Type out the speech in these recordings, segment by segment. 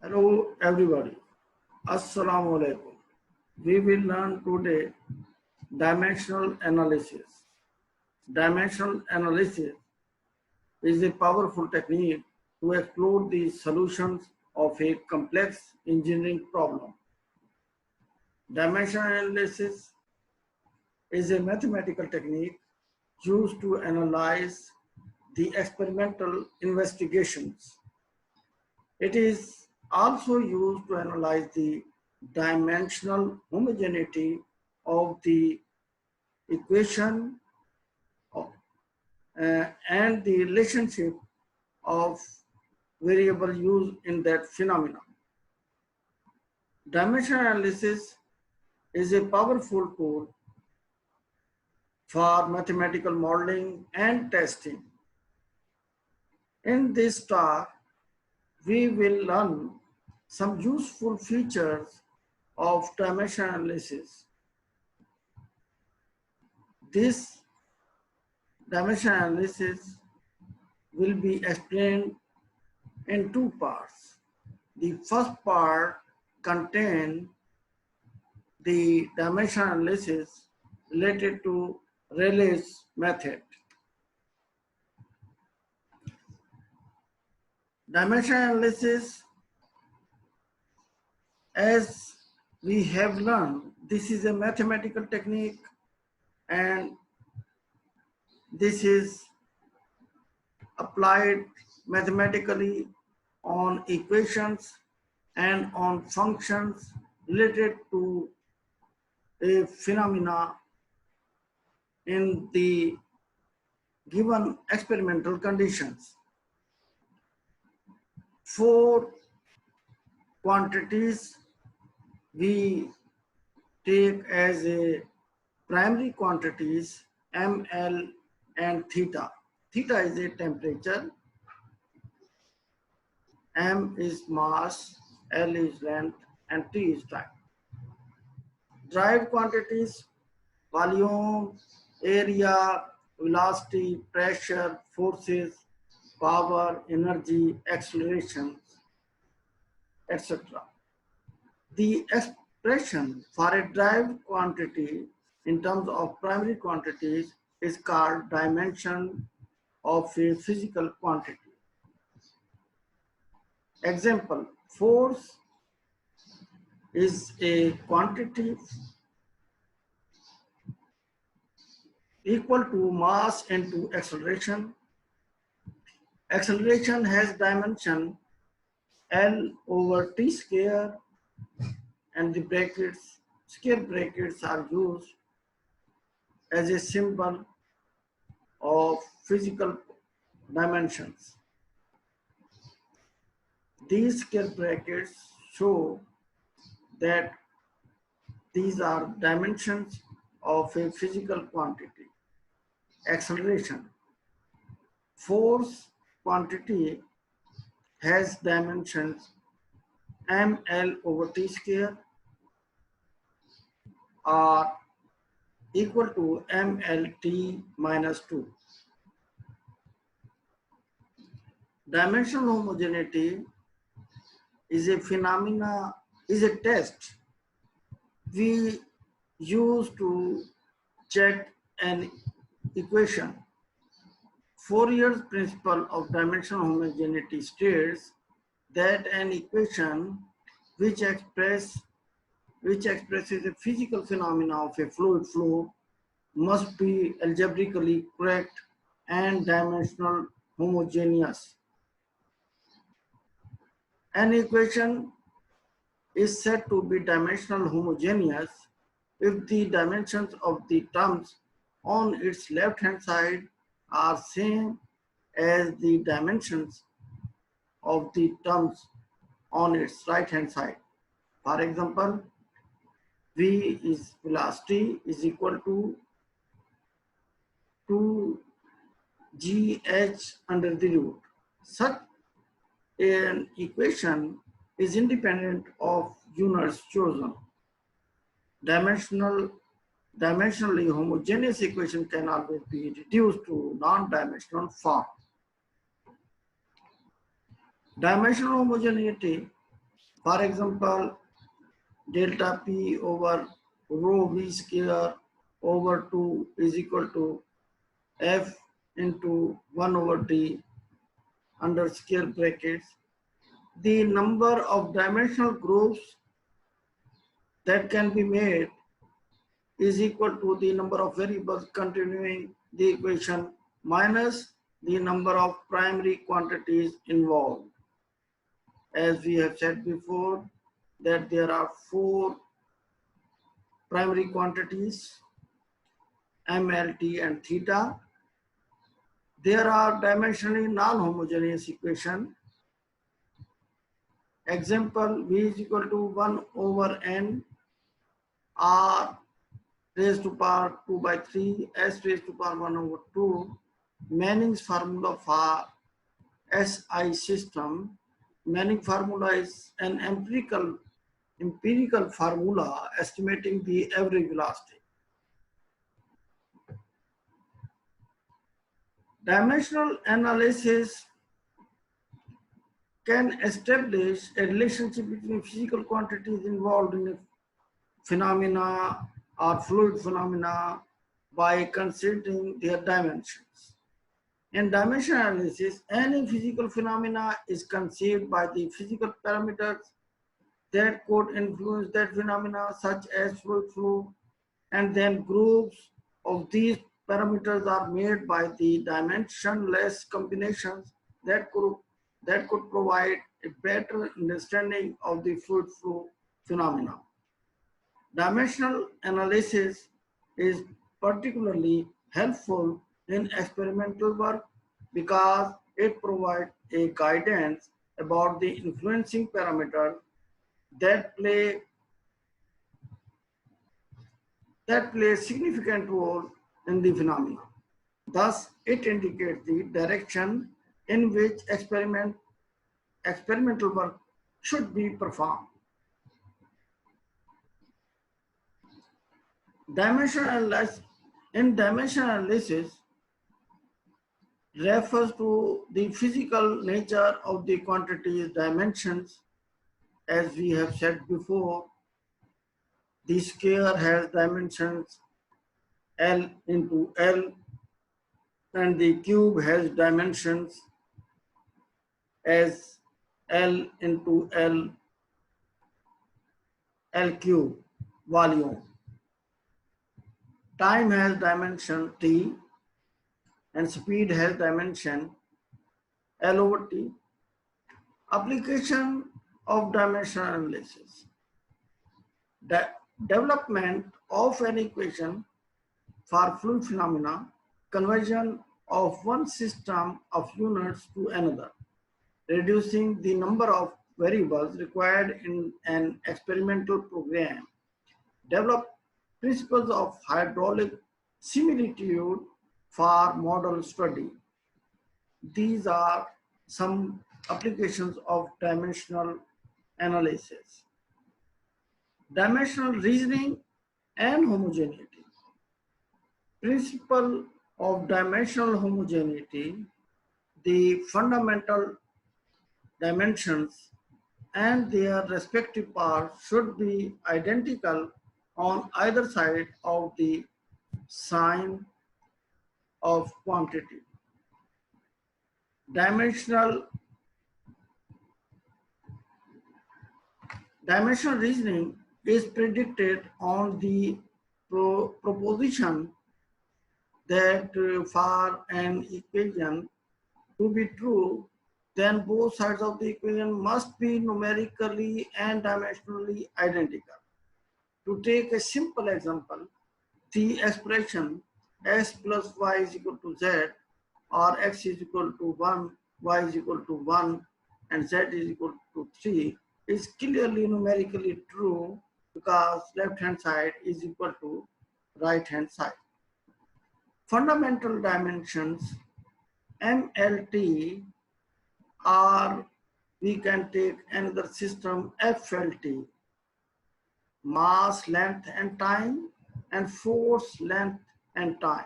Hello everybody. Assalamu alaikum. We will learn today dimensional analysis. Dimensional analysis is a powerful technique to explore the solutions of a complex engineering problem. Dimensional analysis is a mathematical technique used to analyze the experimental investigations. It is also used to analyze the dimensional homogeneity of the equation and the relationship of variable used in that phenomenon. Dimensional analysis is a powerful tool for mathematical modeling and testing. In this talk, we will learn some useful features of dimensional analysis. This dimensional analysis will be explained in two parts. The first part contains the dimensional analysis related to Rayleigh's method. Dimensional analysis, as we have learned, this is a mathematical technique and this is applied mathematically on equations and on functions related to a phenomena in the given experimental conditions. Four quantities we take as a primary quantities, ml and theta. Theta is a temperature, m is mass, l is length, and t is time. Derived quantities, volume, area, velocity, pressure, forces, power, energy, acceleration, etc. The expression for a derived quantity in terms of primary quantities is called dimension of a physical quantity. Example, force is a quantity equal to mass into acceleration. Acceleration has dimension L over t square, and the brackets, square brackets are used as a symbol of physical dimensions. These square brackets show that these are dimensions of a physical quantity. Acceleration. Force quantity has dimensions ml over t square are equal to mlt minus 2. Dimensional homogeneity is a phenomena, is a test we use to check an equation. Fourier's principle of dimensional homogeneity states that an equation which expresses a physical phenomena of a fluid flow must be algebraically correct and dimensional homogeneous. An equation is said to be dimensional homogeneous if the dimensions of the terms on its left-hand side are same as the dimensions of the terms on its right-hand side. For example, v is velocity is equal to 2gh under the root. Such an equation is independent of units chosen. Dimensionally homogeneous equation can always be reduced to non-dimensional form. Dimensional homogeneity For example, delta P over rho V square over 2 is equal to F into 1 over T under square brackets. The number of dimensional groups that can be made is equal to the number of variables continuing the equation minus the number of primary quantities involved. As we have said before, that there are 4 primary quantities, M, L, T, and theta. There are dimensionally non-homogeneous equation. Example, V is equal to 1 over N, R raised to power 2 by 3, S raised to power 1 over 2. Manning's formula for SI system. Manning formula is an empirical formula estimating the average velocity. Dimensional analysis can establish a relationship between physical quantities involved in a phenomena or fluid phenomena by considering their dimensions. In dimension analysis, any physical phenomena is conceived by the physical parameters that could influence that phenomena, such as fluid flow, and then groups of these parameters are made by the dimensionless combinations that could provide a better understanding of the fluid flow phenomena. Dimensional analysis is particularly helpful in experimental work because it provides a guidance about the influencing parameters that play a significant role in the phenomena. Thus, it indicates the direction in which experimental work should be performed. Dimensional analysis refers to the physical nature of the quantity's dimensions. As we have said before, the sphere has dimensions L into L, and the cube has dimensions as L into L cube volume. Time has dimension T, and speed has dimension L over T. Application of dimensional analysis. The development of an equation for fluid phenomena, conversion of one system of units to another, reducing the number of variables required in an experimental program, develop principles of hydraulic similitude for model study. These are some applications of dimensional analysis. Dimensional reasoning and homogeneity. Principle of dimensional homogeneity, the fundamental dimensions and their respective parts should be identical on either side of the sign of quantity. Dimensional reasoning is predicted on the proposition that for an equation to be true, then both sides of the equation must be numerically and dimensionally identical. To take a simple example, the expression x plus y is equal to z, or x is equal to 1, y is equal to 1, and z is equal to 3 is clearly numerically true because left hand side is equal to right hand side. Fundamental dimensions MLT, or we can take another system FLT, mass, length and time, and force, length and time.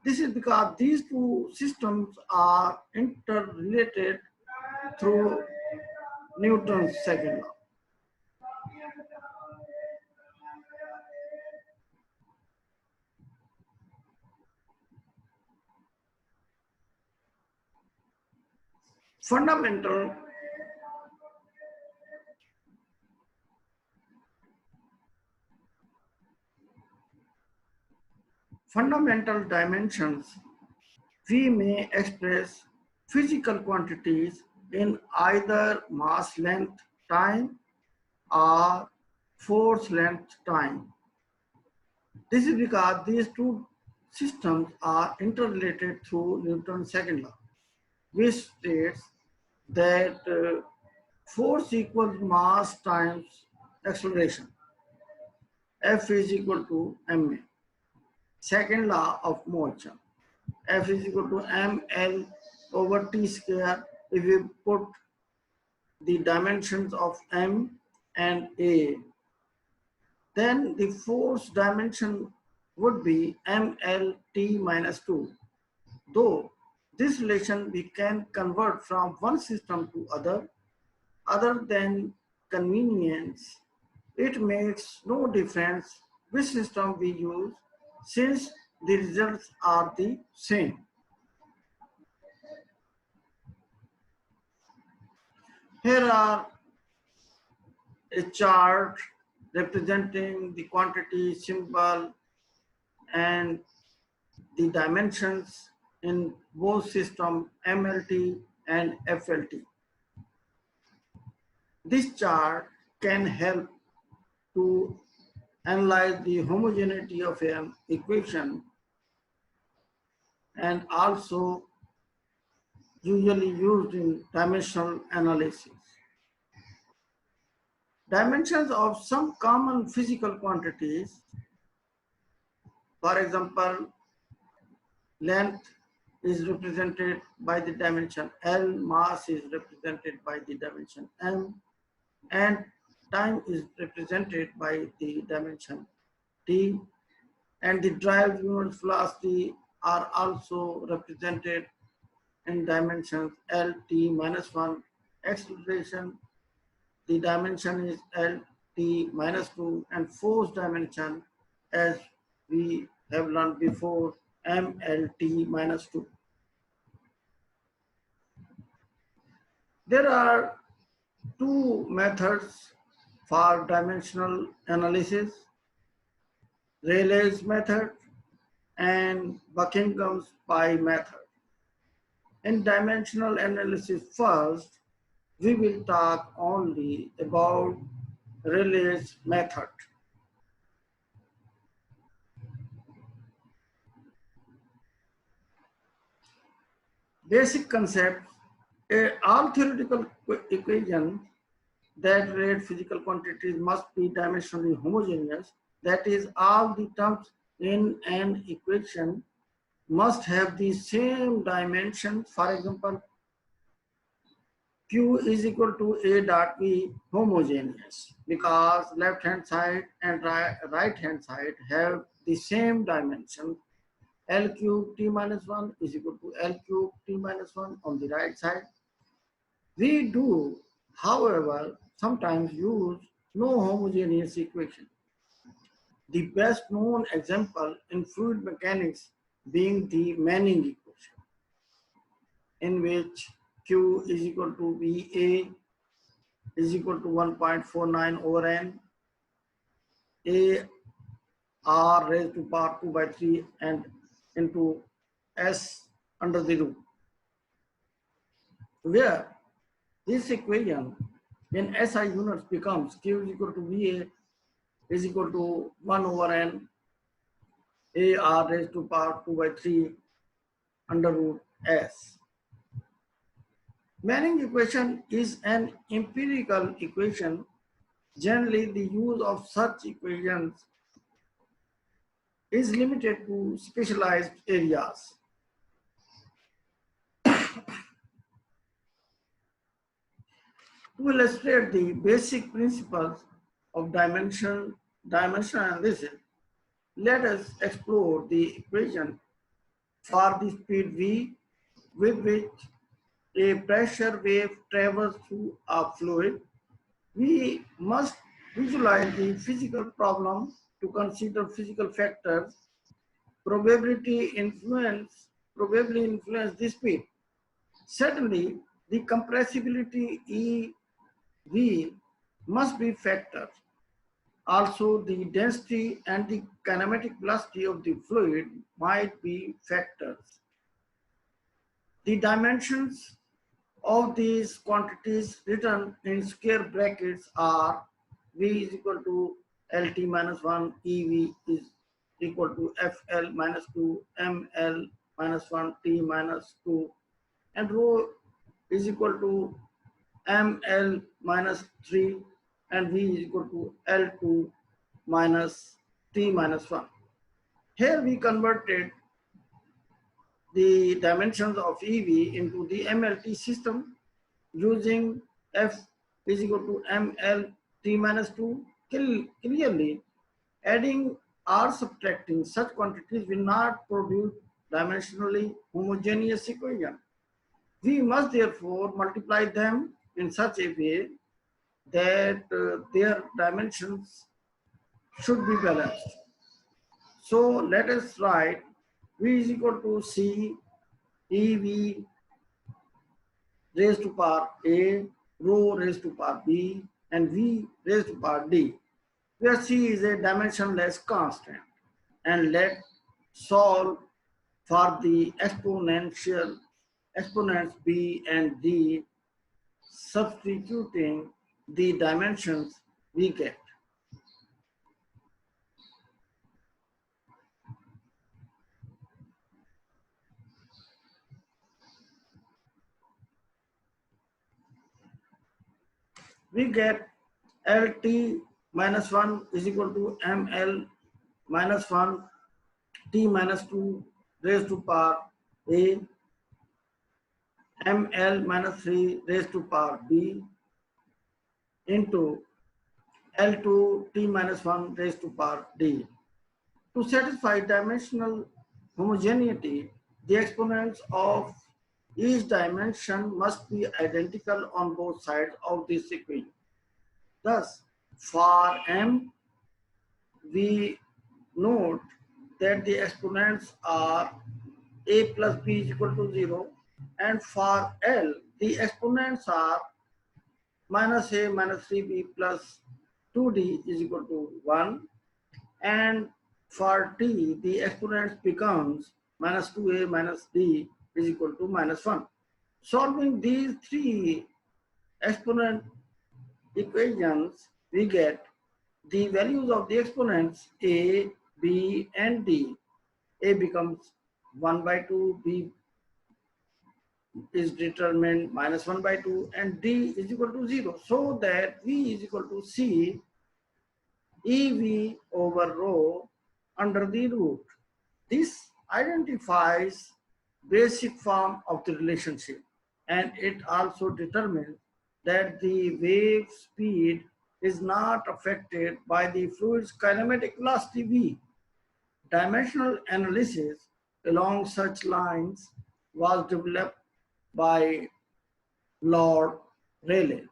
This is because these two systems are interrelated through Newton's second law. Fundamental dimensions, we may express physical quantities in either mass length time or force length time. This is because these two systems are interrelated through Newton's second law, which states that force equals mass times acceleration. F is equal to ma. Second law of motion. F is equal to ml over t square. If we put the dimensions of m and a, then the force dimension would be mlt minus 2. Though this relation we can convert from one system to other than convenience, it makes no difference which system we use since the results are the same. Here are a chart representing the quantity, symbol, and the dimensions in both system MLT and FLT. This chart can help to analyze the homogeneity of an equation and also usually used in dimensional analysis. Dimensions of some common physical quantities, for example, length is represented by the dimension L, mass is represented by the dimension M, and time is represented by the dimension T, and the derived unit velocity are also represented in dimensions L, T minus 1. Acceleration, the dimension is L, T minus 2, and force dimension, as we have learned before, M, L, T minus 2. There are two methods for dimensional analysis: Rayleigh's method and Buckingham's pi method. In dimensional analysis first, we will talk only about Rayleigh's method. Basic concept: all theoretical equations that relate physical quantities must be dimensionally homogeneous. That is, all the terms in an equation must have the same dimensions. For example, Q is equal to A dot B homogeneous because left hand side and right hand side have the same dimension. L cube T minus 1 is equal to L cube T minus 1 on the right side. We do, however, sometimes use no homogeneous equation. The best known example in fluid mechanics being the Manning equation, in which Q is equal to VA is equal to 1.49 over N, A R raised to power 2 by 3 and into S under the root, where this equation in SI units becomes Q is equal to VA is equal to 1 over N A R raised to power 2 by 3 under root S. Manning equation is an empirical equation. Generally, the use of such equations is limited to specialized areas. To illustrate the basic principles of dimensional analysis, let us explore the equation for the speed v with which a pressure wave travels through a fluid. We must visualize the physical problem to consider physical factors probably influence the speed. Certainly, the compressibility EV must be factors. Also, the density and the kinematic velocity of the fluid might be factors. The dimensions of these quantities written in square brackets are V is equal to LT minus 1, EV is equal to FL minus 2, ML minus 1, T minus 2, and rho is equal to ML minus 3, and V is equal to L2 minus T minus 1. Here we converted the dimensions of EV into the MLT system using F is equal to MLT minus 2. Clearly, adding or subtracting such quantities will not produce dimensionally homogeneous equation. We must therefore multiply them in such a way that their dimensions should be balanced. So let us write V is equal to C EV raised to power A, rho raised to power B, and V raised to power D, where C is a dimensionless constant. And let's solve for the exponents B and D, substituting the dimensions we get. We get LT minus 1 is equal to ML minus 1 T minus 2 raised to power A, ML minus 3 raised to power B into L2 T minus 1 raised to power D. To satisfy dimensional homogeneity, the exponents of each dimension must be identical on both sides of this equation. Thus, for M, we note that the exponents are A plus B is equal to 0, and for L, the exponents are minus A minus 3B plus 2D is equal to 1, and for T, the exponents becomes minus 2A minus D is equal to minus 1. Solving these three exponent equations, we get the values of the exponents A, B, and D. A becomes 1 by 2, B is determined minus 1 by 2, and D is equal to 0, so that V is equal to C EV over rho under the root. This identifies basic form of the relationship, and it also determines that the wave speed is not affected by the fluid's kinematic velocity V. Dimensional analysis along such lines was developed by Lord Rayleigh.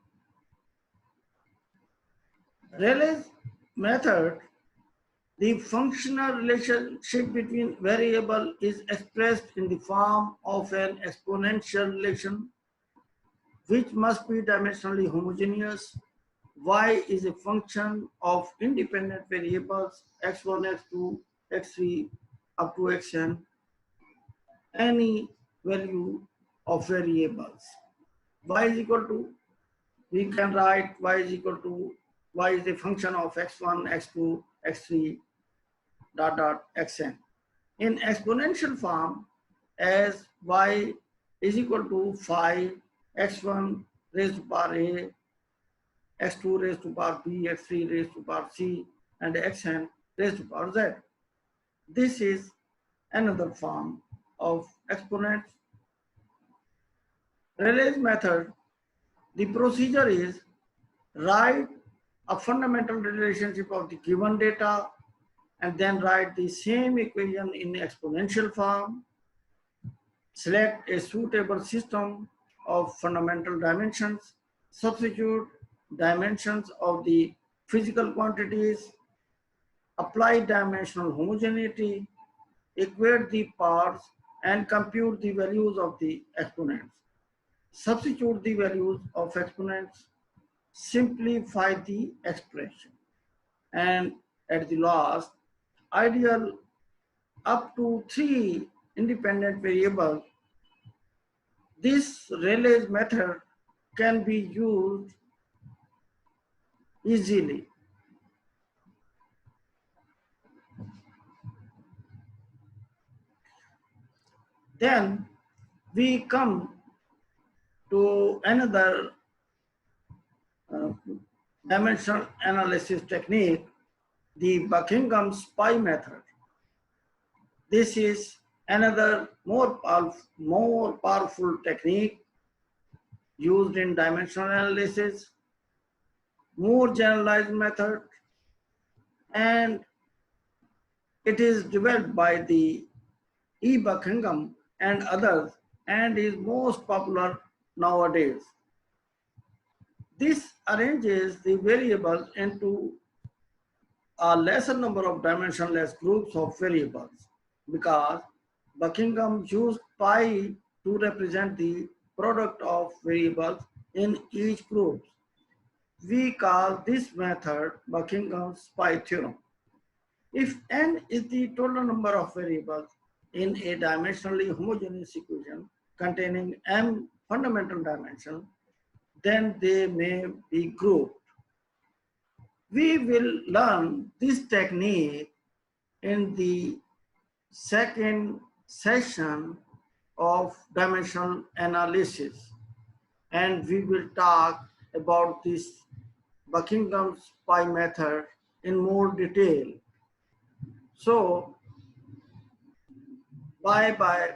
Rayleigh's method, the functional relationship between variable is expressed in the form of an exponential relation which must be dimensionally homogeneous. Y is a function of independent variables x1, x2, x3 up to xn, any value of variables. Y is equal to, we can write y is equal to, y is a function of x1, x2, x3, dot dot xn. In exponential form, as y is equal to phi x1 raised to power a, x2 raised to power b, x3 raised to power c, and xn raised to power z. This is another form of exponents. Rayleigh's method, the procedure is write a fundamental relationship of the given data and then write the same equation in exponential form. Select a suitable system of fundamental dimensions, substitute dimensions of the physical quantities, apply dimensional homogeneity, equate the parts, and compute the values of the exponents. Substitute the values of exponents, simplify the expression, and at the last, ideal up to 3 independent variables. This Rayleigh's method can be used easily. Then we come to another uh, dimensional analysis technique, the Buckingham's pi method. This is another more powerful technique used in dimensional analysis, more generalized method, and it is developed by the E. Buckingham and others and is most popular nowadays. This arranges the variables into a lesser number of dimensionless groups of variables because Buckingham used pi to represent the product of variables in each group. We call this method Buckingham's pi theorem. If n is the total number of variables in a dimensionally homogeneous equation containing m fundamental dimensions, then they may be grouped. We will learn this technique in the second session of dimensional analysis, and we will talk about this Buckingham's pi method in more detail. So, bye-bye.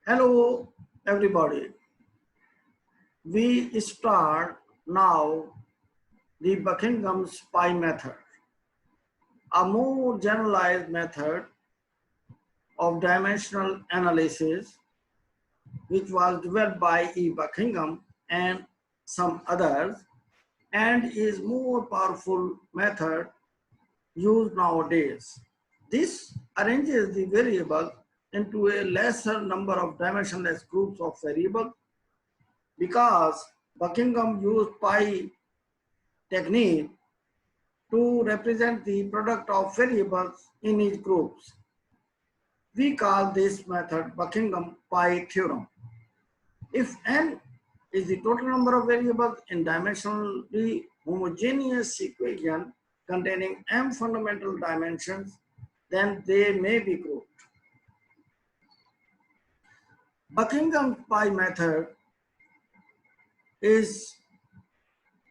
Hello, everybody. We start now the Buckingham's pi method, a more generalized method of dimensional analysis, which was developed by E. Buckingham and some others, and is more powerful method used nowadays. This arranges the variables into a lesser number of dimensionless groups of variables because Buckingham used pi technique to represent the product of variables in each groups. We call this method Buckingham pi theorem. If n is the total number of variables in dimensionally homogeneous equation containing m fundamental dimensions, then they may be grouped. Buckingham pi method is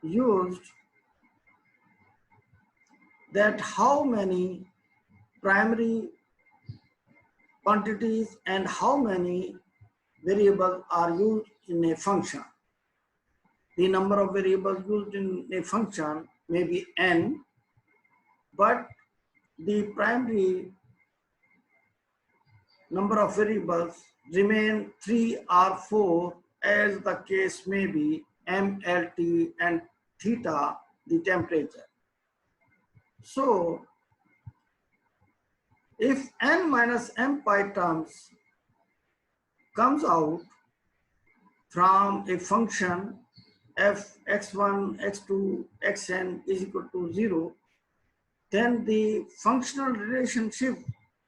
used that how many primary quantities and how many variables are used in a function. The number of variables used in a function may be n, but the primary number of variables remain 3 or 4 as the case may be, m, l, t and theta, the temperature. So, if n minus m pi terms comes out from a function f x1, x2, xn is equal to 0, then the functional relationship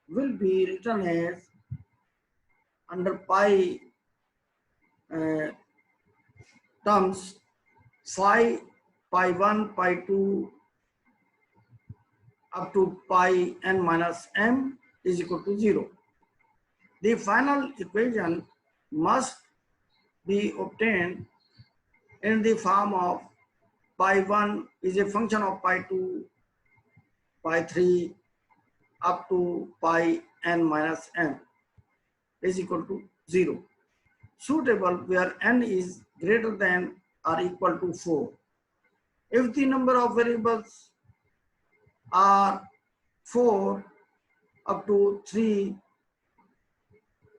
will be written as under pi terms phi, pi 1, pi 2 up to pi n minus m is equal to 0. The final equation must be obtained in the form of pi 1 is a function of pi 2, pi 3 up to pi n minus m is equal to 0. Suitable where n is greater than or equal to 4. If the number of variables are 4 up to 3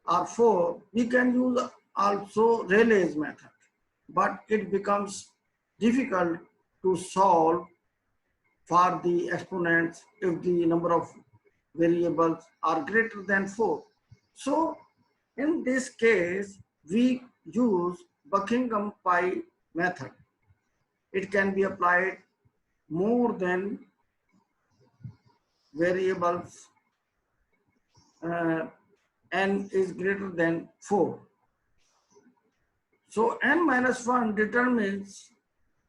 or 4, we can use also Rayleigh's method, but it becomes difficult to solve for the exponents if the number of variables are greater than 4. So in this case, we use Buckingham Pi method. It can be applied more than variables n is greater than 4. So n minus 1 determines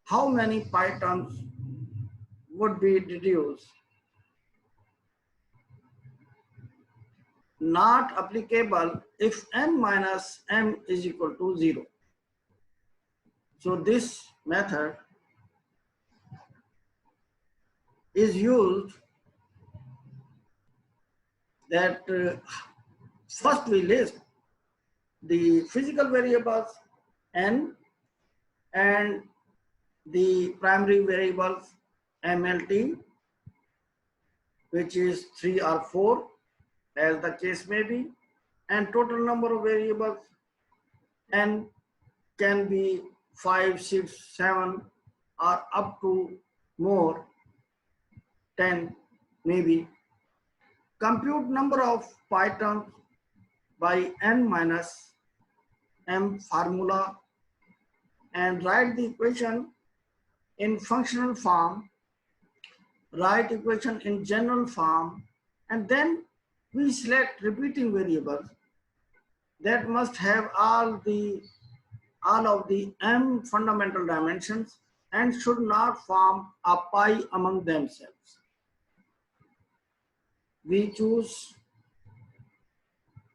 how many pi terms would be deduced. Not applicable if n minus m is equal to 0. So this method is used that first we list the physical variables n and the primary variables MLT, which is 3 or 4 as the case may be, and total number of variables n can be 5, 6, 7 or up to more, 10 maybe. Compute number of pi terms by n minus m formula and write the equation in functional form, write equation in general form, and then we select repeating variables that must have all of the m fundamental dimensions and should not form a pi among themselves. We choose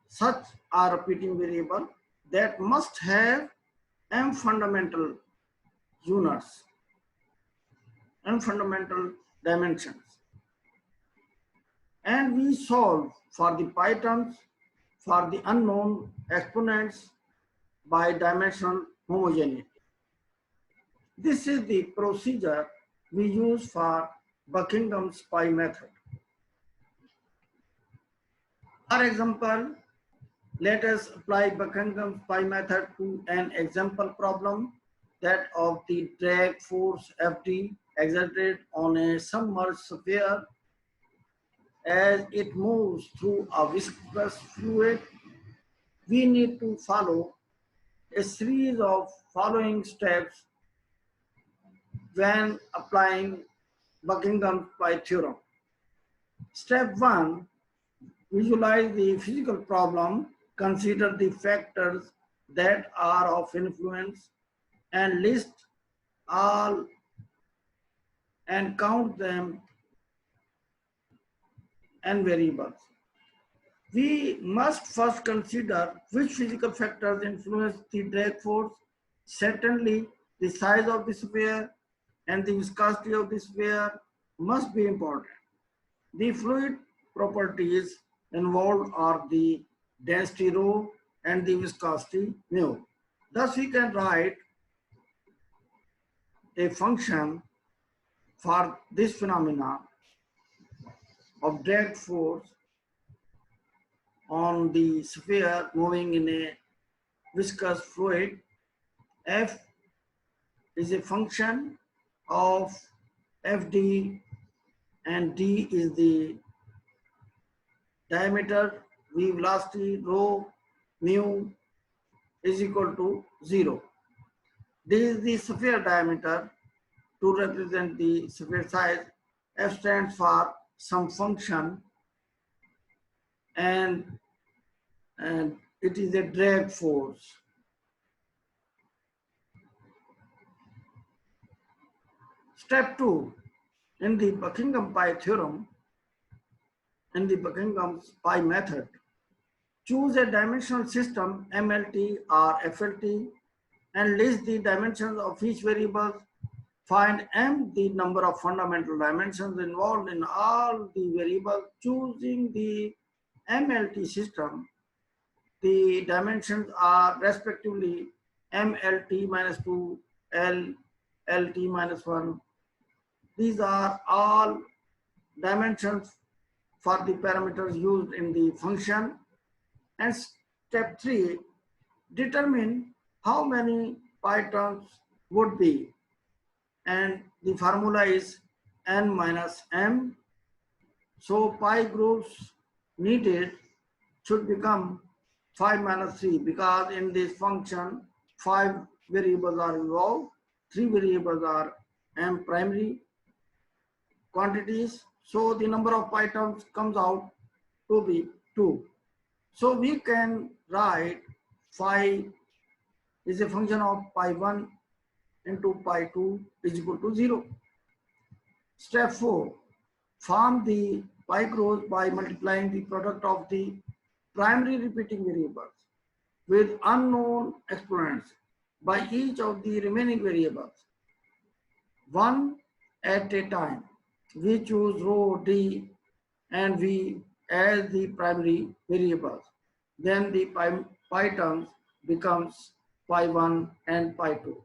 such a repeating variable that must have m fundamental units and fundamental dimensions. And we solve for the pi terms for the unknown exponents by dimensional homogeneity. This is the procedure we use for Buckingham's pi method. For example, let us apply Buckingham's pi method to an example problem, that of the drag force Fd exerted on a submerged sphere as it moves through a viscous fluid. We need to follow a series of following steps when applying Buckingham's pi theorem. Step 1, visualize the physical problem, consider the factors that are of influence and list all and count them and variables. We must first consider which physical factors influence the drag force. Certainly, the size of the sphere and the viscosity of the sphere must be important. The fluid properties involved are the density rho and the viscosity mu. Thus, we can write a function for this phenomena of drag force on the sphere moving in a viscous fluid. F is a function of Fd and d is the diameter, v velocity, rho, mu is equal to 0. This is the sphere diameter. To represent the sphere size, F stands for some function and it is a drag force. Step 2, in the Buckingham pi theorem, in the Buckingham's pi method, choose a dimensional system MLT or FLT and list the dimensions of each variable. Find m the number of fundamental dimensions involved in all the variables. Choosing the MLT system, the dimensions are respectively MLT minus 2, LT minus 1. These are all dimensions for the parameters used in the function. And step 3, determine how many pi terms would be and the formula is n minus m. So pi groups needed should become 5 minus 3 because in this function 5 variables are involved, 3 variables are m primary quantities. So the number of pi terms comes out to be 2. So we can write phi is a function of pi 1 into pi 2 is equal to 0. Step 4. Form the pi groups by multiplying the product of the primary repeating variables with unknown exponents by each of the remaining variables, one at a time. We choose row D and V as the primary variables. Then the pi terms becomes pi 1 and pi 2.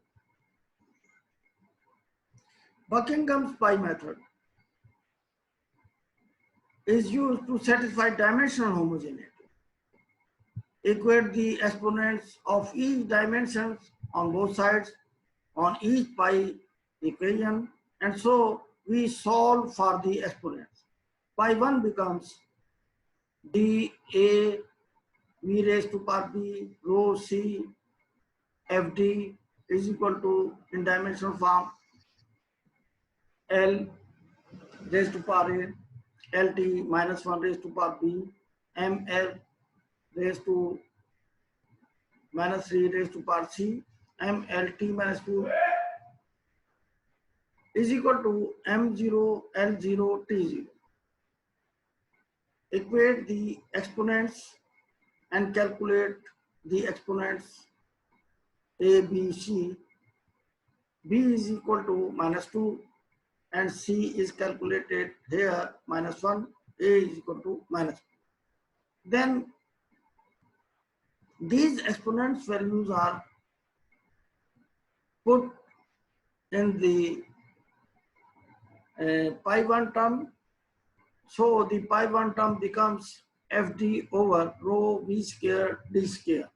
Buckingham's pi method is used to satisfy dimensional homogeneity. Equate the exponents of each dimensions on both sides on each pi equation, and so we solve for the exponents. Pi 1 becomes dA v raised to power b rho c fd is equal to, in dimensional form, L raised to power a lt minus 1 raised to power b ml raised to minus 3 raised to power c mlt minus 2 is equal to m0 l0 t0. Equate the exponents and calculate the exponents a, b, c. b is equal to minus 2 and c is calculated here minus 1, a is equal to minus 2. Then these exponents values are put in the pi 1 term. So the pi 1 term becomes fd over rho v square d square.